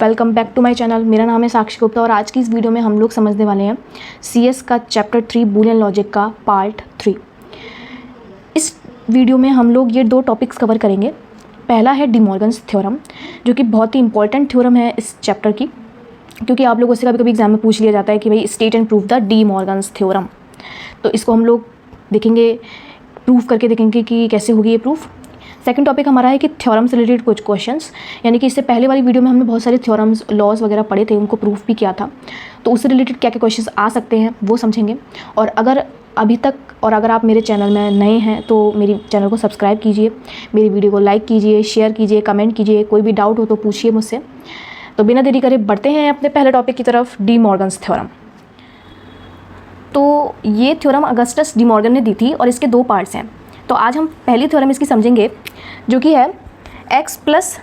Welcome back to my channel. मेरा नाम है साक्षी गुप्ता और आज की इस वीडियो में हम लोग समझने वाले हैं सीएस का चैप्टर 3 बूलियन लॉजिक का पार्ट 3। इस वीडियो में हम लोग ये दो टॉपिक्स कवर करेंगे। पहला है डी मॉर्गन्स थ्योरम, जो कि बहुत ही इंपॉर्टेंट थ्योरम है इस चैप्टर की, क्योंकि आप लोगों से कभी कभी एग्जाम में पूछ लिया जाता है कि भाई state and prove the D Morgan's theorem. तो इसको हम लोग देखेंगे, प्रूव करके देखेंगे कि कैसे होगी ये प्रूफ। सेकंड टॉपिक हमारा है कि थ्योरम से रिलेटेड कुछ क्वेश्चंस, यानी कि इससे पहले वाली वीडियो में हमने बहुत सारे थ्योरम्स लॉज वगैरह पढ़े थे, उनको प्रूफ भी किया था, तो उससे रिलेटेड क्या क्या क्वेश्चंस आ सकते हैं वो समझेंगे। और अगर आप मेरे चैनल में नए हैं तो मेरी चैनल को सब्सक्राइब कीजिए, मेरी वीडियो को लाइक कीजिए, शेयर कीजिए, कमेंट कीजिए, कोई भी डाउट हो तो पूछिए मुझसे। तो बिना देरी करे बढ़ते हैं अपने पहले टॉपिक की तरफ, डी मॉर्गन्स थ्योरम। तो ये थ्योरम अगस्टस डी मॉर्गन ने दी थी और इसके दो पार्ट्स हैं। तो आज हम पहली थ्योरम इसकी समझेंगे, जो कि है x प्लस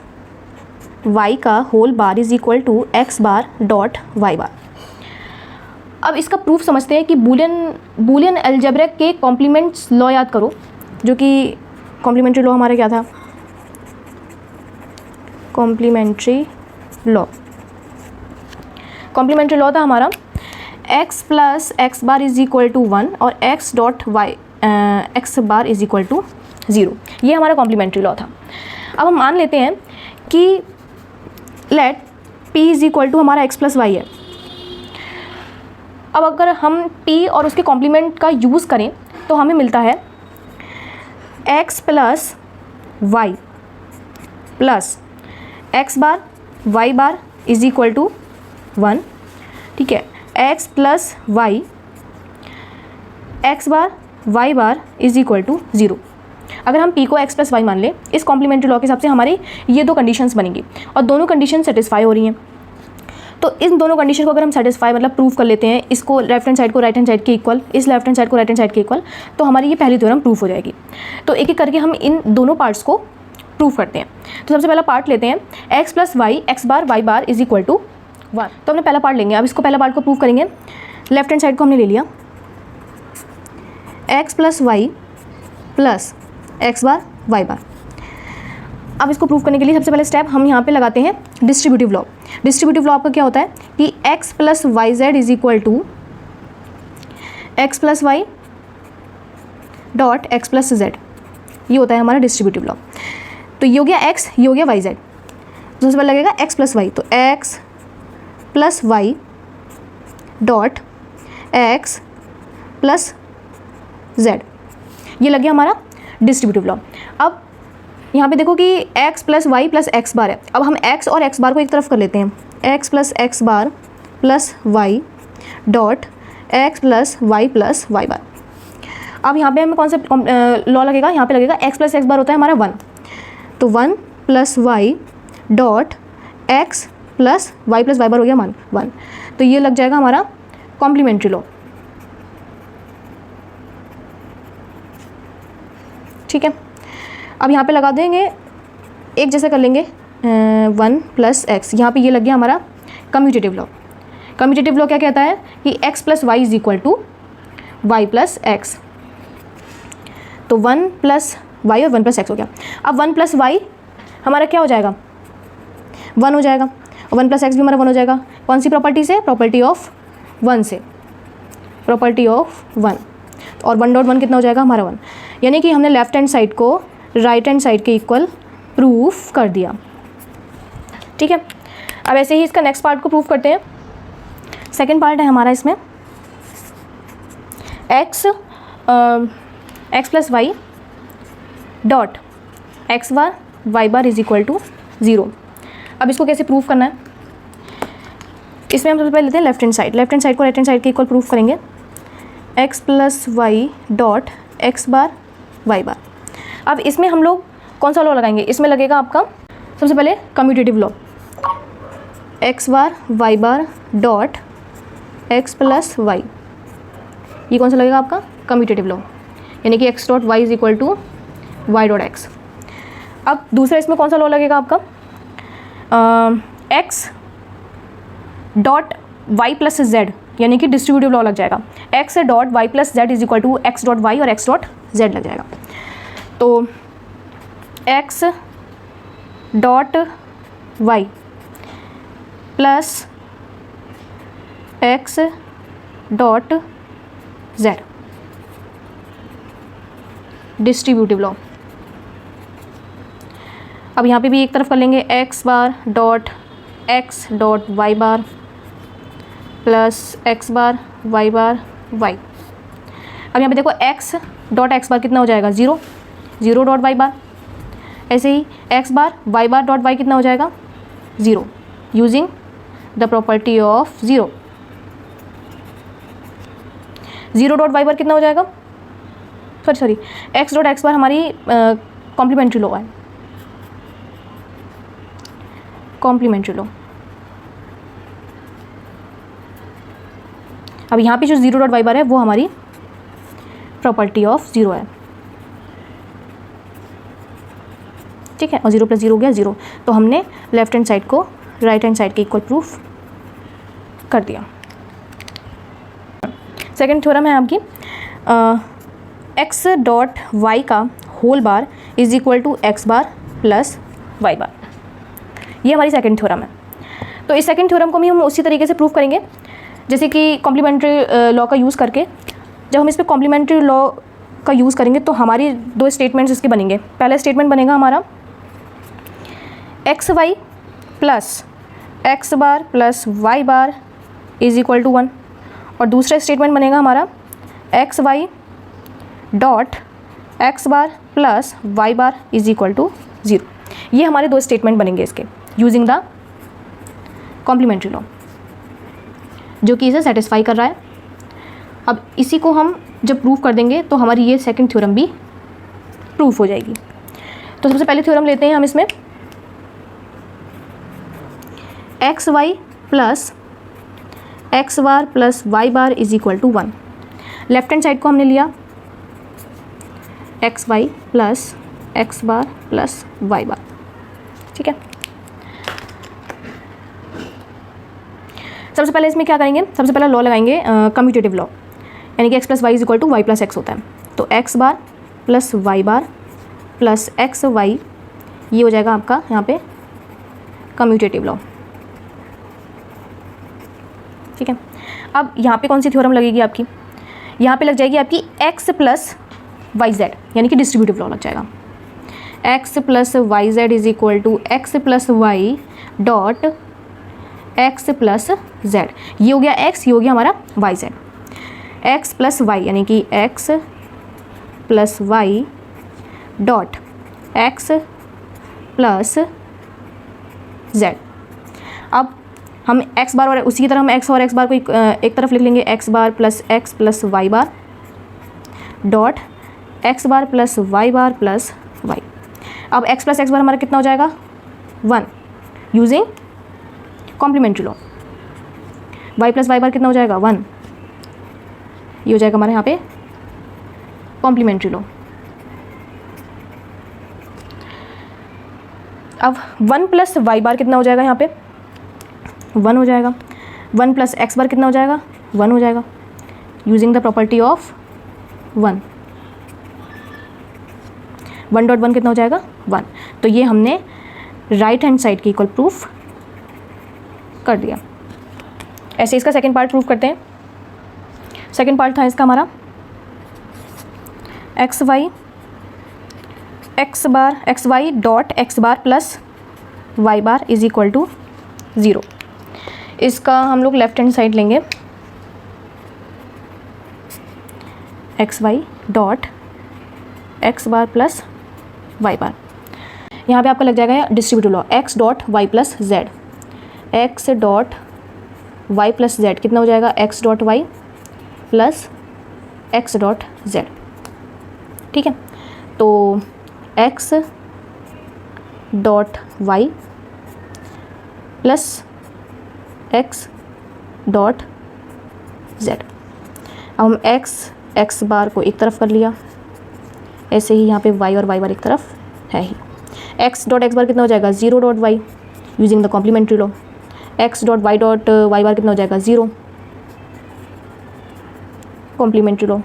वाई का whole bar is equal to X bar dot Y bar. अब इसका प्रूफ समझते हैं कि बूलियन अलजेब्रा के कॉम्प्लीमेंट्स लॉ याद करो, जो कि कॉम्प्लीमेंट्री लॉ हमारा क्या था, कॉम्प्लीमेंट्री लॉ था हमारा x plus X bar is equal to 1 और x dot Y X bar is equal to 0। ये हमारा कॉम्प्लीमेंट्री लॉ था। अब हम मान लेते हैं कि let p is equal to हमारा x प्लस वाई है। अब अगर हम p और उसके कॉम्प्लीमेंट का यूज़ करें तो हमें मिलता है x plus Y plus X bar Y bar is equal to 1। ठीक है, x plus Y X bar Y bar is equal to 0। अगर हम p को x प्लस वाई मान लें, इस कॉम्प्लीमेंट्री लॉ के हिसाब से हमारी ये दो कंडीशंस बनेंगी और दोनों कंडीशन सेटिस्फाई हो रही हैं। तो इन दोनों कंडीशन को अगर हम सेटिस्फाई मतलब प्रूव कर लेते हैं, इसको लेफ्ट हैंड साइड को राइट हैंड साइड के इक्वल, इस लेफ्ट हैंड साइड को राइट हैंड साइड के इक्वल, तो हमारी ये पहली थ्योरम प्रूफ हो जाएगी। तो एक एक करके हम इन दोनों पार्ट्स को प्रूव करते हैं। तो सबसे पहला पार्ट लेते हैं, X plus Y X bar Y bar is equal to 1। तो हमने पहला पार्ट लेंगे। अब इसको पहला पार्ट को प्रूव करेंगे। लेफ्ट हैंड साइड को हमने ले लिया, X plus Y plus X bar Y bar. अब इसको प्रूव करने के लिए सबसे पहले स्टेप हम यहाँ पे लगाते हैं डिस्ट्रीब्यूटिव लॉ। डिस्ट्रीब्यूटिव लॉ आपका क्या होता है कि x plus Y Z is equal to X plus Y dot x plus Z, ये होता है हमारा डिस्ट्रीब्यूटिव लॉ। तो ये हो गया x, ये हो गया वाई जेड। तो सबसे पहले लगेगा x प्लस वाई, तो x plus Y dot x plus z, ये लग गया हमारा डिस्ट्रीब्यूटिव लॉ। अब यहाँ पे देखो कि x plus Y plus X bar है। अब हम x और x बार को एक तरफ कर लेते हैं, x plus X bar plus Y dot x plus Y plus Y bar. अब यहाँ पे हमें कौन सा लॉ लगेगा, यहाँ पे लगेगा x प्लस एक्स बार होता है हमारा 1, तो 1 plus Y dot x plus Y plus Y bar हो गया 1। तो ये लग जाएगा हमारा कॉम्प्लीमेंट्री लॉ। ठीक है, अब यहाँ पे लगा देंगे, एक जैसे कर लेंगे 1 प्लस एक्स। यहाँ पे ये लग गया हमारा कम्यूटेटिव लॉ। कम्यूटेटिव लॉ क्या कहता है कि x plus Y is equal to Y plus X. तो 1 प्लस वाई और 1 प्लस एक्स हो गया। अब 1 प्लस वाई हमारा क्या हो जाएगा, 1 हो जाएगा, और 1 प्लस एक्स भी हमारा 1 हो जाएगा। कौन सी प्रॉपर्टी से, प्रॉपर्टी ऑफ 1 से, प्रॉपर्टी ऑफ 1। और 1 डॉट 1 कितना हो जाएगा हमारा 1, यानी कि हमने लेफ्ट हैंड साइड को राइट हैंड साइड के इक्वल प्रूफ कर दिया। ठीक है, अब ऐसे ही इसका नेक्स्ट पार्ट को प्रूफ करते हैं। सेकंड पार्ट है हमारा इसमें X plus Y dot X bar Y bar is equal to 0। अब इसको कैसे प्रूफ करना है, इसमें हम सबसे पहले लेते हैं लेफ्ट हैंड साइड को राइट हैंड साइड के इक्वल प्रूफ करेंगे, X plus Y dot X bar Y bar. अब इसमें हम लोग कौन सा लॉ लगाएंगे, इसमें लगेगा आपका सबसे पहले commutative law, X bar Y bar dot x plus Y. ये कौन सा लगेगा आपका कम्यूटेटिव लॉ, यानी कि X dot Y is equal to Y dot X. अब दूसरा इसमें कौन सा लॉ लगेगा आपका, X dot Y plus Z, यानी कि डिस्ट्रीब्यूटिव लॉ लग जाएगा, X dot Y plus Z is equal to X dot Y और एक्स डॉट जेड लग जाएगा। तो x dot Y plus x dot Z, distributive law. अब यहाँ पे भी एक तरफ कर लेंगे X bar dot Y bar plus X bar Y. अब यहाँ पे देखो एक्स बार कितना हो जाएगा 0 डॉट वाई बार, ऐसे ही एक्स बार डॉट वाई कितना हो जाएगा 0 using the property of 0 dot Y bar कितना हो जाएगा, sorry X dot X bar हमारी कॉम्प्लीमेंट्री लॉ है, कॉम्प्लीमेंट्री लॉ। अब यहाँ पे जो 0 डॉट वाई बार है वो हमारी प्रॉपर्टी ऑफ 0 है, ठीक है, और 0 + 0 हो गया 0, तो हमने लेफ्ट हैंड साइड को राइट हैंड साइड के इक्वल प्रूफ कर दिया। सेकंड थ्योरम है आपकी एक्स डॉट वाई का whole bar is equal to X bar plus Y bar, ये हमारी सेकंड थ्योरम है। तो इस सेकंड थ्योरम को भी हम उसी तरीके से प्रूव करेंगे जैसे कि कॉम्प्लीमेंट्री लॉ का यूज़ करके। जब हम इस पर कॉम्प्लीमेंट्री लॉ का यूज़ करेंगे तो हमारी दो स्टेटमेंट्स इसके बनेंगे। पहला स्टेटमेंट बनेगा हमारा X Y plus X bar plus Y bar is equal to 1, और दूसरा स्टेटमेंट बनेगा हमारा X Y dot X bar plus Y bar is equal to 0। ये हमारे दो स्टेटमेंट बनेंगे इसके यूजिंग द कॉम्प्लीमेंट्री लॉ, जो कि इसे सेटिस्फाई कर रहा है। अब इसी को हम जब प्रूव कर देंगे तो हमारी ये सेकंड थ्योरम भी प्रूफ हो जाएगी। तो सबसे पहले थ्योरम लेते हैं हम इसमें X Y plus X bar plus Y bar is equal to 1। Left hand side को हमने लिया X Y plus X bar plus Y bar, ठीक है। सबसे पहले इसमें क्या करेंगे, सबसे पहले लॉ लगाएंगे कम्यूटेटिव लॉ, यानी कि X plus Y is equal to Y plus X होता है। तो X bar plus Y bar plus X Y, ये हो जाएगा आपका यहाँ पे कम्यूटेटिव लॉ, ठीक है। अब यहाँ पे कौन सी थ्योरम लगेगी आपकी, यहाँ पे लग जाएगी आपकी एक्स प्लस वाई जेड, यानी कि डिस्ट्रीब्यूटिव लॉ लग जाएगा। X plus Y Z is equal to X plus Y dot x plus Z, ये हो गया एक्स, ये हो गया हमारा Y Z. X plus Y यानी कि X plus Y dot x plus Z. अब हम एक्स बार और उसी की तरह हम एक्स और एक्स बार को एक तरफ लिख लेंगे, X bar plus Y bar dot X bar plus Y bar plus Y. अब एक्स प्लस एक्स बार हमारा कितना हो जाएगा 1 using complementary law. Y plus Y bar कितना हो जाएगा 1, ये हो जाएगा हमारे यहाँ पे कॉम्प्लीमेंट्री लॉ। अब 1 प्लस वाई बार कितना हो जाएगा, यहाँ पे 1 हो जाएगा। 1 प्लस एक्स बार कितना हो जाएगा 1 हो जाएगा using the property of 1। 1 dot 1 कितना हो जाएगा 1। तो ये हमने राइट हैंड साइड की इक्वल प्रूफ कर दिया। ऐसे इसका सेकंड पार्ट प्रूफ करते हैं। सेकंड पार्ट था इसका हमारा X Y dot X bar plus Y bar is equal to 0। इसका हम लोग लेफ्ट हैंड साइड लेंगे, X Y dot X bar plus Y bar. यहाँ पे आपका लग जाएगा distributive law X dot Y plus Z. X dot Y plus Z कितना हो जाएगा X dot Y plus x dot Z, ठीक है। तो X dot Y plus x dot Z. अब हम एक्स बार को एक तरफ कर लिया, ऐसे ही यहाँ पे वाई और वाई बार एक तरफ है ही। एक्स डॉट एक्स बार कितना हो जाएगा 0 dot Y using the complementary law. X dot Y bar कितना हो जाएगा 0 कॉम्प्लीमेंट्री लॉ,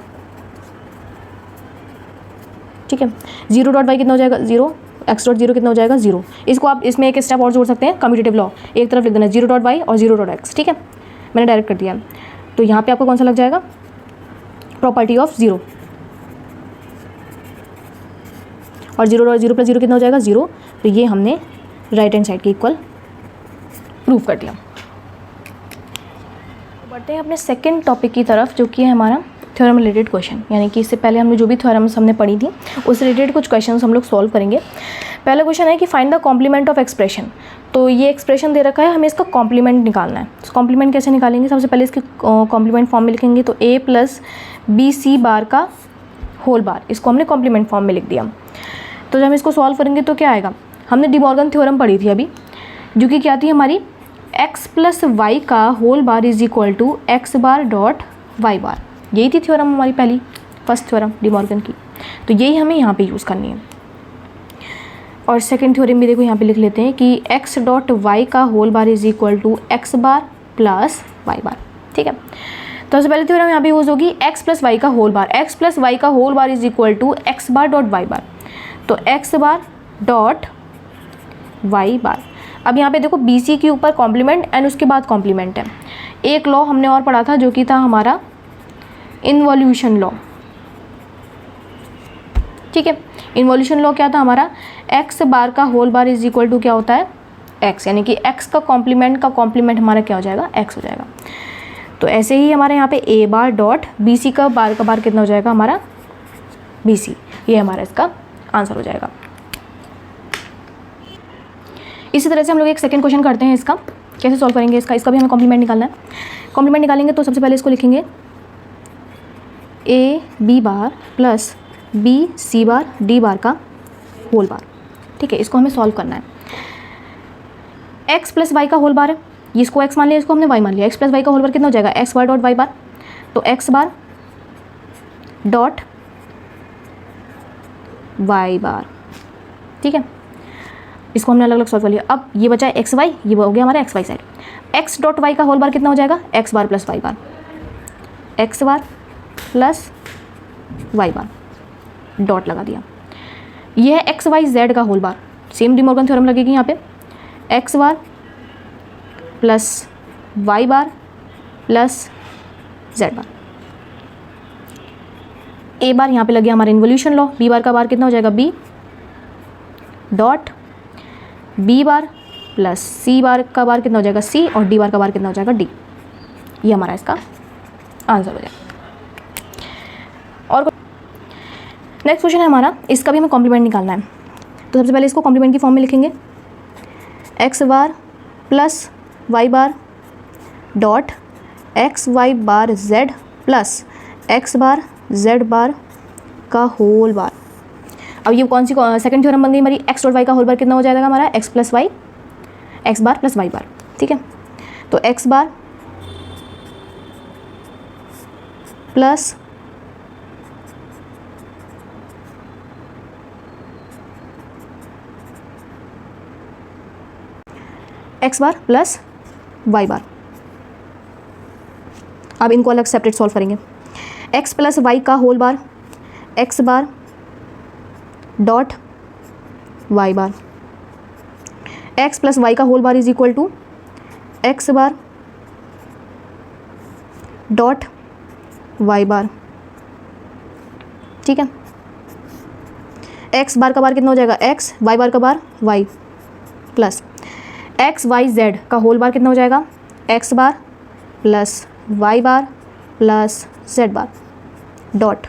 ठीक है। 0 डॉट वाई कितना हो जाएगा 0 एक्स डॉट जीरो कितना हो जाएगा 0। इसको आप इसमें एक स्टेप और जोड़ सकते हैं, कम्यूटेटिव लॉ, एक तरफ लिख देना 0 डॉट वाई और 0 डॉट एक्स, ठीक है, मैंने डायरेक्ट कर दिया। तो यहाँ पे आपको कौन सा लग जाएगा, प्रॉपर्टी ऑफ 0, और 0 डॉट 0 प्लस 0 कितना हो जाएगा 0। तो ये हमने राइट हैंड साइड के इक्वल प्रूव कर दिया। बढ़ते हैं अपने सेकंड टॉपिक की तरफ, जो कि है हमारा थ्योरम रिलेटेड क्वेश्चन, यानी कि इससे पहले हमने जो भी थ्योरम्स हमने पढ़ी थी उस रिलेटेड कुछ क्वेश्चंस हम लोग सॉल्व करेंगे। पहला क्वेश्चन है कि find the complement of expression. तो ये एक्सप्रेशन दे रखा है, हमें इसका कॉम्प्लीमेंट निकालना है। तो कॉम्प्लीमेंट कैसे निकालेंगे, सबसे पहले इसके कॉम्प्लीमेंट फॉर्म में लिखेंगे, तो a plus B C bar का होल बार, इसको हमने कॉम्प्लीमेंट फॉर्म में लिख दिया। तो जब हम इसको सॉल्व करेंगे तो क्या आएगा, हमने डी मॉर्गन थ्योरम पढ़ी थी अभी, जो कि क्या थी हमारी, x प्लस वाई का whole bar is equal to X bar dot Y bar. यही थी थ्योरम हमारी पहली फर्स्ट थ्योरम डी मॉर्गन की, तो यही हमें यहाँ पे यूज़ करनी है। और सेकंड थ्योरम भी देखो यहाँ पे लिख लेते हैं कि x डॉट वाई का whole bar is equal to X bar plus Y bar, ठीक है। तो सबसे पहले थ्योरम यहाँ पे यूज़ होगी x प्लस वाई का whole bar, x plus Y का whole bar is equal to X bar dot Y bar, तो X bar dot Y bar. अब यहाँ पे देखो बी सी के ऊपर कॉम्प्लीमेंट एंड उसके बाद कॉम्प्लीमेंट है। एक लॉ हमने और पढ़ा था जो कि था हमारा इन्वॉल्यूशन लॉ, ठीक है। इन्वॉल्यूशन लॉ क्या था हमारा, एक्स बार का whole bar is equal to क्या होता है एक्स, यानी कि एक्स का कॉम्प्लीमेंट हमारा क्या हो जाएगा, एक्स हो जाएगा। तो ऐसे ही हमारे यहाँ पे ए बार डॉट बी सी का बार कितना हो जाएगा हमारा बी सी, ये हमारा इसका आंसर हो जाएगा। इसी तरह से हम लोग एक सेकंड क्वेश्चन करते हैं, इसका कैसे सॉल्व करेंगे, इसका भी हमें कॉम्प्लीमेंट निकालना है। कॉम्प्लीमेंट निकालेंगे तो सबसे पहले इसको लिखेंगे A B bar plus B C bar D bar का होल बार, ठीक है। इसको हमें सॉल्व करना है। एक्स प्लस वाई का होल बार है, इसको एक्स मान लिया, इसको हमने वाई मान लिया। एक्स प्लस वाई का होल बार कितना हो जाएगा, X bar dot Y bar, तो X bar dot Y bar, ठीक है। इसको हमने अलग अलग सॉल्व कर लिया। अब ये बचा है एक्स वाई, ये हो गया हमारा X Y side. X dot Y का होल बार कितना हो जाएगा, X bar plus Y bar, X bar plus Y bar, dot लगा दिया। ये है एक्स वाई जेड का whole bar, same De Morgan theorem लगेगी यहाँ पे, X bar plus Y bar plus Z bar. A bar यहाँ पे लग गया हमारा इन्वोल्यूशन लॉ, बी बार का बार कितना हो जाएगा B dot B bar plus C bar का बार कितना हो जाएगा सी, और डी बार का बार कितना हो जाएगा डी। ये हमारा इसका आंसर हो जाएगा। और नेक्स्ट क्वेश्चन है हमारा, इसका भी हमें कॉम्प्लीमेंट निकालना है। तो सबसे पहले इसको कॉम्प्लीमेंट की फॉर्म में लिखेंगे, X bar plus Y bar dot X Y bar Z plus X bar Z bar का होल बार। अब ये कौन सी सेकंड थ्योरम बन गई हमारी, एक्स डॉट वाई का होल बार कितना हो जाएगा हमारा X plus Y, X bar plus Y bar, ठीक है। तो X bar plus X bar plus Y bar. अब इनको अलग सेपरेट सॉल्व करेंगे। एक्स प्लस वाई का whole bar X bar dot Y bar, X plus Y का whole bar is equal to X bar dot Y bar, ठीक है। X bar का bar कितना हो जाएगा एक्स, वाई बार का bar Y, plus X Y Z का whole bar कितना हो जाएगा X bar plus Y bar plus Z bar dot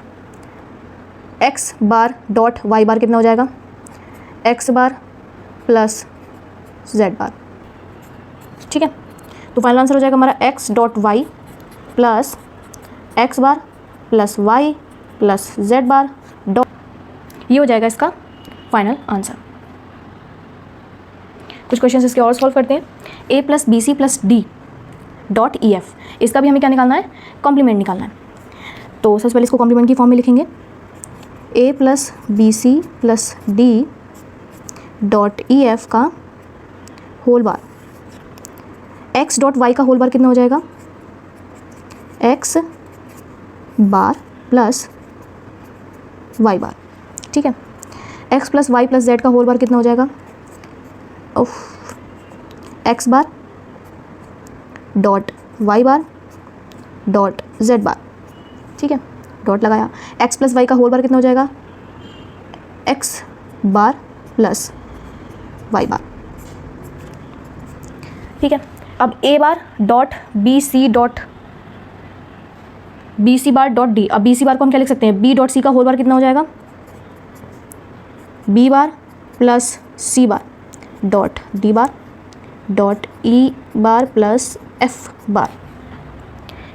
X bar dot Y bar कितना हो जाएगा X bar plus Z bar, ठीक है। तो फाइनल आंसर हो जाएगा हमारा X dot Y plus X bar plus Y plus Z bar dot, ये हो जाएगा इसका फाइनल आंसर। कुछ क्वेश्चन इसके और सॉल्व करते हैं। A plus B C plus D dot E F, इसका भी हमें क्या निकालना है, कॉम्प्लीमेंट निकालना है। तो सबसे पहले इसको कॉम्प्लीमेंट की फॉर्म में लिखेंगे, A plus B C plus D dot E F का whole bar, X dot Y का होल बार कितना हो जाएगा X bar plus Y bar, ठीक है। X plus Y plus Z का होल बार कितना हो जाएगा, X bar dot Y bar dot Z bar, ठीक है, डॉट लगाया। एक्स प्लस वाई का होल बार कितना हो जाएगा, X bar plus Y bar, ठीक है। अब A bar dot B C bar dot D, अब बी सी बार को हम क्या लिख सकते हैं, बी डॉट सी का होल बार कितना हो जाएगा, B bar plus C bar dot D bar dot E bar plus F bar.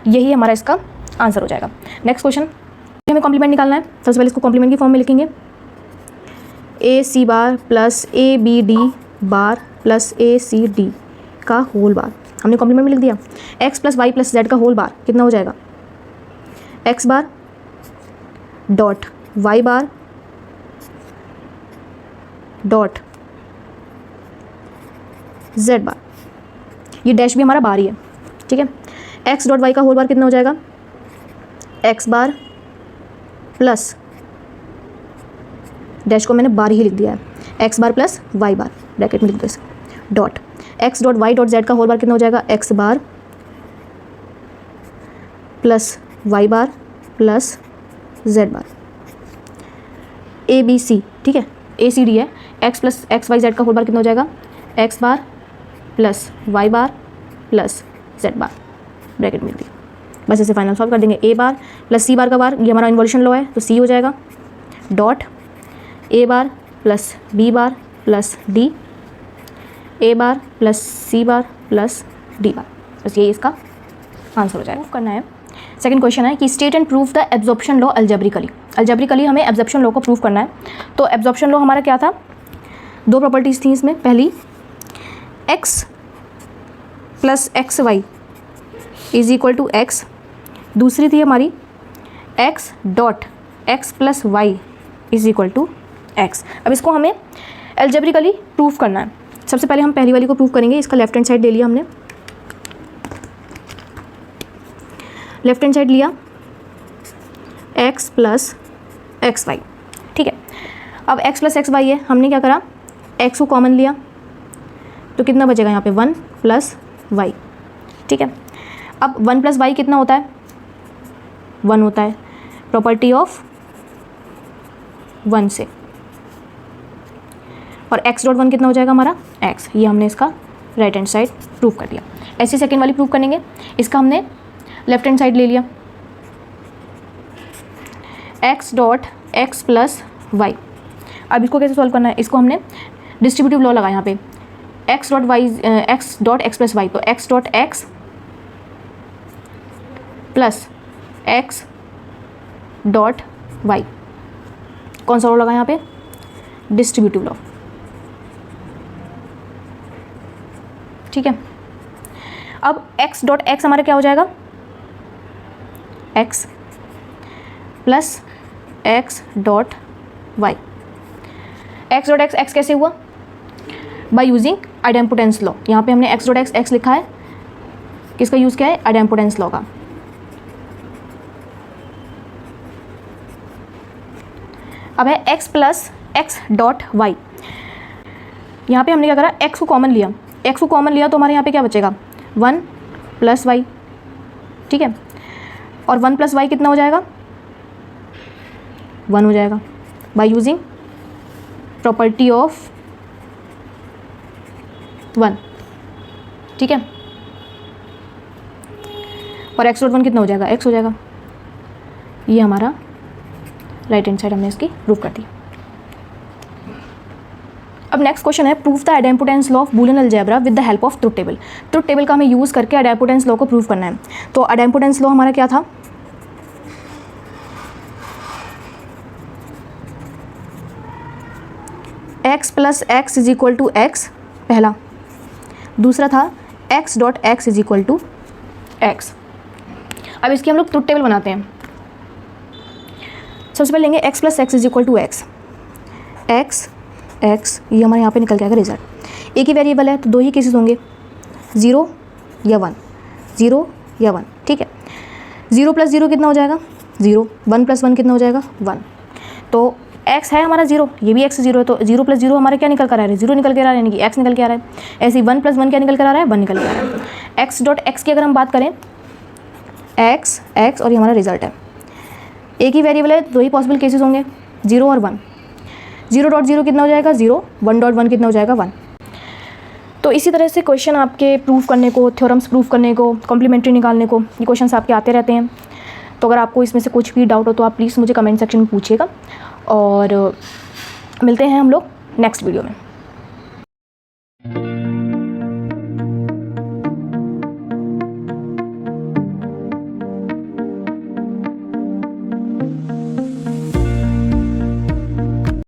यही हमारा इसका आंसर हो जाएगा। नेक्स्ट क्वेश्चन, हमें कॉम्प्लीमेंट निकालना है। सबसे पहले इसको कॉम्प्लीमेंट की फॉर्म में लिखेंगे, A C bar plus A B D bar plus A C D का होल बार, हमने कॉम्प्लीमेंट में लिख दिया। X plus Y plus Z का होल बार कितना हो जाएगा, X bar dot Y bar dot Z bar, ये डैश भी हमारा बार ही है, ठीक है। एक्स डॉट वाई का होल बार कितना हो जाएगा, एक्स बार प्लस, डैश को मैंने बार ही लिख दिया है, X bar plus Y bar, bracket में लिख दो इसे, dot X dot Y dot Z का होल बार कितना हो जाएगा, X bar plus Y bar plus Z bar, A B C, ठीक है, ए सी डी है, X plus X Y Z का होल बार कितना हो जाएगा, X bar plus Y bar plus Z bar, bracket में लिख दिया। बस इसे फाइनल सॉल्व कर देंगे, ए बार प्लस सी बार का बार, ये हमारा इन्वोल्यूशन लॉ है तो सी हो जाएगा, dot A bar plus B bar plus D, A bar plus C bar plus D bar, बस यही इसका आंसर हो जाएगा। करना है सेकंड क्वेश्चन है कि state and prove the absorption law algebraically हमें एब्जॉर्प्शन लॉ को प्रूव करना है। तो एब्जॉर्प्शन लॉ हमारा क्या था, दो प्रॉपर्टीज़ थी इसमें, पहली X plus X Y is equal to X, दूसरी थी हमारी X dot x plus Y is equal to x. अब इसको हमें एल्जेब्रिकली प्रूव करना है। सबसे पहले हम पहली वाली को प्रूव करेंगे, इसका लेफ्ट हैंड साइड ले लिया हमने, लेफ्ट हैंड साइड लिया x प्लस एक्स वाई, ठीक है। अब x प्लस एक्स वाई है, हमने क्या करा, x को कॉमन लिया तो कितना बचेगा यहाँ पे 1 प्लस वाई, ठीक है। अब 1 प्लस वाई कितना होता है, 1 होता है, प्रॉपर्टी ऑफ 1 से, और x डॉट 1 कितना हो जाएगा हमारा x, ये हमने इसका राइट हैंड साइड प्रूव कर दिया। ऐसे सेकेंड वाली प्रूव करेंगे, इसका हमने लेफ्ट हैंड साइड ले लिया, x dot x plus Y. अब इसको कैसे सॉल्व करना है, इसको हमने डिस्ट्रीब्यूटिव लॉ लगा यहाँ पे, x dot Y x dot x plus Y, तो x dot x plus x dot y, कौन सा लॉ लगा यहाँ पे, डिस्ट्रीब्यूटिव लॉ, ठीक है। अब x डॉट एक्स हमारा क्या हो जाएगा, x plus x dot Y, x dot x कैसे हुआ, बाय यूजिंग आइडेम्पोटेंस लॉ। यहाँ पे हमने x डॉट एक्स लिखा है, किसका यूज़ किया है, आइडेम्पोटेंस लॉ का। अब है x plus x dot y, यहाँ पे हमने क्या करा, x को कॉमन लिया, x को कॉमन लिया तो हमारे यहाँ पे क्या बचेगा, 1 प्लस वाई, ठीक है। और 1 प्लस वाई कितना हो जाएगा, 1 हो जाएगा, बाय यूजिंग प्रॉपर्टी ऑफ 1, ठीक है। और x डॉट 1 कितना हो जाएगा, x हो जाएगा। ये हमारा राइट हैंड साइड हमने इसकी प्रूव कर दी। अब नेक्स्ट क्वेश्चन है, prove the idempotence law of Boolean algebra with the help of truth table. Truth table का हमें यूज़ करके आइडेम्पोटेंस लॉ को प्रूव करना है। तो आइडेम्पोटेंस लॉ हमारा क्या था, x plus x is equal to x, पहला, दूसरा था x dot x is equal to x. अब इसकी हम लोग ट्रुथ टेबल बनाते हैं। सबसे पहले लेंगे x plus x is equal to x, x ये हमारे यहाँ पे निकल के आएगा रिजल्ट। एक ही वेरिएबल है तो दो ही केसेस होंगे, 0 या 1, 0 या 1, ठीक है। 0 प्लस 0 कितना हो जाएगा, 0, 1 प्लस 1 कितना हो जाएगा, 1। तो x है हमारा 0, ये भी x 0 है, तो 0 + 0 हमारे क्या निकल कर आ रहा है, 0 निकल कर आ रहा है, यानी कि x निकल के आ रहा है। ऐसे ही 1 + 1 क्या निकल कर आ रहा है, 1 निकल के आ रहा है। x.x की अगर हम बात करें, x और ये हमारा रिजल्ट है। एक ही वेरिएबल है, 2 ही पॉसिबल केसेस होंगे, 0 और 1। 0.0 कितना हो जाएगा 0, 1.1 कितना हो जाएगा 1। तो इसी तरह से क्वेश्चन आपके प्रूव करने को, थ्योरम्स प्रूव करने को, कॉम्प्लीमेंट्री निकालने को, ये क्वेश्चंस आपके आते रहते हैं। तो अगर आपको इसमें से कुछ भी डाउट हो तो आप प्लीज़ मुझे कमेंट सेक्शन में पूछिएगा, और मिलते हैं हम लोग नेक्स्ट वीडियो में।